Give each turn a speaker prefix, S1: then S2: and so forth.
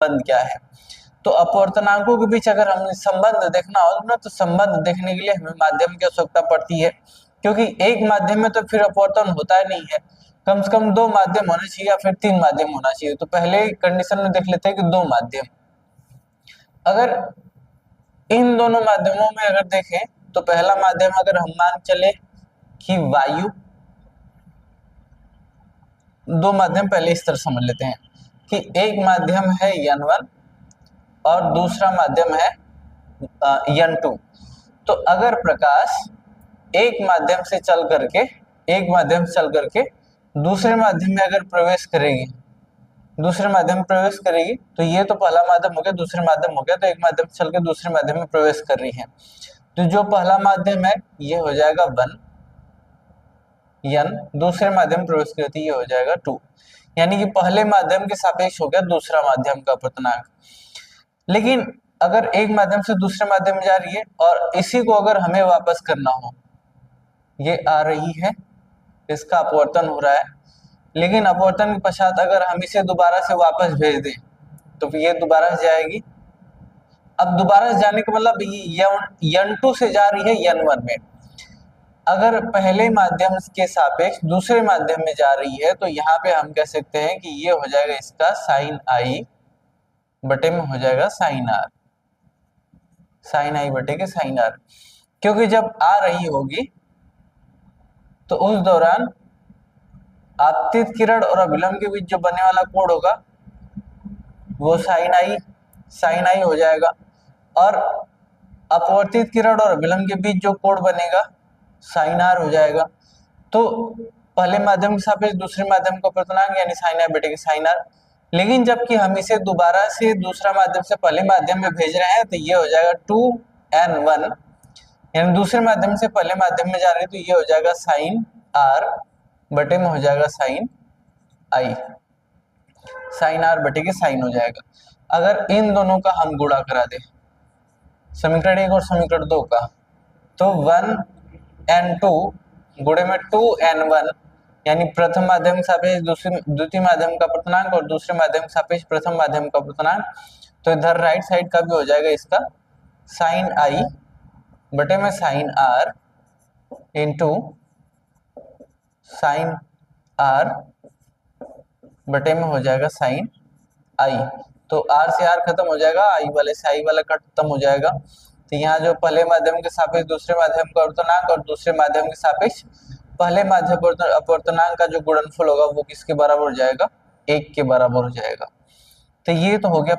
S1: संबंध क्या है। तो अपवर्तनांकों के बीच अगर हमें संबंध देखना हो ना, तो संबंध देखने के लिए हमें माध्यम की आवश्यकता पड़ती है, क्योंकि एक माध्यम में तो फिर अपवर्तन होता ही नहीं है, कम से कम 2 माध्यम होने चाहिए या फिर 3 माध्यम होना चाहिए। तो पहले कंडीशन में देख लेते हैं कि 2 माध्यम। अगर इन दोनों माध्यमों में अगर देखें तो पहला माध्यम अगर हम मान चले कि वायु, 2 माध्यम पहले इस तरह समझ लेते हैं कि एक माध्यम है N1 और दूसरा माध्यम है N2। तो अगर प्रकाश एक माध्यम से चल करके दूसरे माध्यम में अगर प्रवेश करेगी, तो ये तो पहला माध्यम हो गया, दूसरे माध्यम हो गया, तो एक माध्यम से चल के दूसरे माध्यम में प्रवेश कर रही है। तो जो पहला माध्यम है ये हो जाएगा 1 N, दूसरे माध्यम में प्रवेश करती ये हो जाएगा 2, यानी कि पहले माध्यम के सापेक्ष हो गया दूसरा माध्यम का अपवर्तनांक। लेकिन अगर एक माध्यम से दूसरे माध्यम में जा रही है और इसी को अगर हमें वापस करना हो, ये आ रही है, इसका अपवर्तन हो रहा है, लेकिन अपवर्तन के पश्चात अगर हम इसे दोबारा से वापस भेज दें तो ये दोबारा से जाएगी। अब दोबारा से जाने का मतलब N2 से जा रही है N1 में, अगर पहले माध्यम के सापेक्ष दूसरे माध्यम में जा रही है तो यहाँ पे हम कह सकते हैं कि ये हो जाएगा इसका साइन आई बटे में हो जाएगा साइन आर, साइन आई बटे के साइन आर, क्योंकि जब आ रही होगी तो उस दौरान आपतित किरण और अभिलंब के बीच जो बनने वाला कोण होगा वो साइन आई हो जाएगा, और अपवर्तित किरण और अभिलंब के बीच जो कोण बनेगा साइन आर हो जाएगा। तो पहले माध्यम के सापेक्ष दूसरे माध्यम का अपवर्तनांक यानी साइन आई बटे के साइन आर। लेकिन जबकि हम इसे दोबारा से दूसरा माध्यम से पहले माध्यम में भेज रहे हैं तो ये हो जाएगा 2n1, यानी दूसरे माध्यम से पहले माध्यम में जा रही है तो ये हो जाएगा साइन आर बटे में हो जाएगा साइन आई, साइन आर बटे के साइन हो जाएगा। अगर इन दोनों का हम गुणा करा दे समीकरण 1 और समीकरण 2 का, तो 1n2 गुणे में 2n1, यानी प्रथम माध्यम के सापेक्ष द्वितीय माध्यम का अपवर्तनांक और दूसरे माध्यम के सापेक्ष प्रथम माध्यम का अपवर्तनांक, तो इधर राइट साइड का भी हो जाएगा इसका साइन आई बटे में sine r into sine r बटे में हो जाएगा साइन आई। तो आर से आर खत्म हो जाएगा, आई वाले से आई वाला खत्म हो जाएगा। तो यहाँ जो पहले माध्यम के सापेक्ष दूसरे माध्यम का अपवर्तनांक और दूसरे माध्यम के सापेक्ष पहले माध्यम अपवर्तनांक का जो गुणनफल होगा वो किसके बराबर हो जाएगा, 1 के बराबर हो जाएगा। तो ये तो हो गया